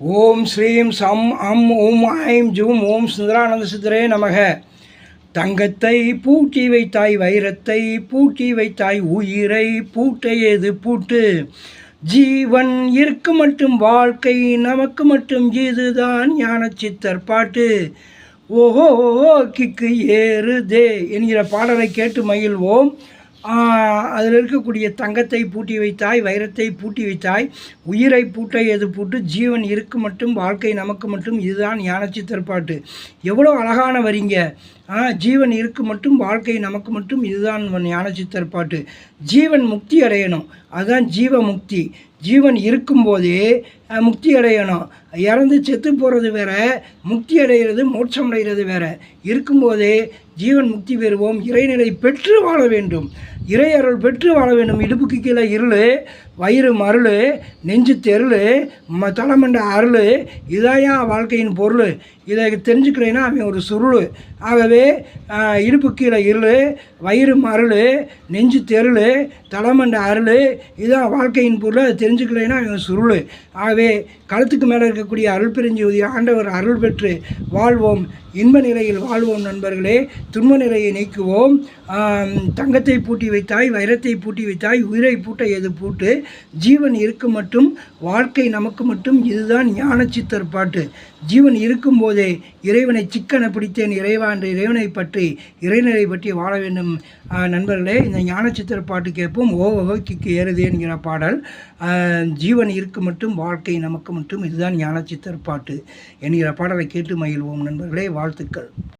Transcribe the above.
ஓம் ஸ்ரீம் சம் அம் ஓம் ஐம் ஜூம் ஓம் சுந்தரானந்த சித்தரே நமக. தங்கத்தை பூட்டி வைத்தாய், வைரத்தை பூட்டி வைத்தாய், உயிரை பூட்டையது பூட்டு. ஜீவன் இருக்கு மட்டும் வாழ்க்கை நமக்கு மட்டும், இதுதான் ஞான சித்தர் பாட்டு. ஓஹோ கிக்கு ஏறுதே என்கிற பாடலை கேட்டு மகிழ்வோம். அதில் இருக்கக்கூடிய தங்கத்தை பூட்டி வைத்தாய், வைரத்தை பூட்டி வைத்தாய், உயிரை பூட்டை எது பூட்டு. ஜீவன் இருக்கு மட்டும் வாழ்க்கை நமக்கு மட்டும், இதுதான் ஞானச்சித்தர் பாட்டு. எவ்வளோ அழகான வரிங்க. ஜீவன் இருக்கு மட்டும் வாழ்க்கை நமக்கு மட்டும், இதுதான் ஞானச்சித்தர் பாட்டு. ஜீவன் முக்தி அடையணும், அதுதான் ஜீவ முக்தி. ஜீவன் இருக்கும்போதே முக்தி அடையணும். இறந்து செத்து போகிறது வேற, முக்தி அடைகிறது மோட்சம் அடைகிறது வேற. இருக்கும்போதே ஜீவன் முக்தி பெறுவோம், இறைநிலை பெற்று வாழ வேண்டும், இறை அருள் பெற்று வாழ வேண்டும். இடுப்புக்கு கீழே இருள், வயிறு மருள், நெஞ்சு தெருள், தலைமண்ட அருள், இதாயா வாழ்க்கையின் பொருள். இதை தெரிஞ்சுக்கிறேன்னா அவன் ஒரு சுருள். ஆகவே இடுப்பு கீழே இருள், வயிறு மருள், நெஞ்சு தெருள், தலைமண்ட அருள், இதான் வாழ்க்கையின் பொருள். அதை தெரிஞ்சுக்கலைன்னா அவன் சுருள். ஆகவே களத்துக்கு மேலே இருக்கக்கூடிய அருள் பெருஞ்சோதி ஆண்டவர் அருள் பெற்று வாழ்வோம், இன்ப நிலையில் வாழ்வோம் நண்பர்களே. துன்ப நிலையை நீக்குவோம். தங்கத்தை பூட்டி வைத்தாய், வைரத்தை பூட்டி வைத்தாய், உயிரை பூட்ட எது பூட்டு. ஜீவன் இருக்கு மட்டும் வாழ்க்கை நமக்கு மட்டும், இதுதான் ஞானச்சித்தர் பாட்டு. ஜீவன் இருக்கும்போதே இறைவனை சிக்கன பிடித்தேன் இறைவா என்ற இறைவனை பற்றி, இறைநிலை பற்றி வாழ வேண்டும் நண்பர்களே. இந்த ஞானச்சித்தர் பாட்டு கேட்போம். ஓ கிக்கு ஏறுதே என்கிற பாடல். ஜீவன் இருக்கு மட்டும் வாழ்க்கை நமக்கு மட்டும், இதுதான் ஞானச்சித்தர் பாட்டு என்கிற பாடலை கேட்டு மகிழ்வோம் நண்பர்களே. வாழ்த்துக்கள்.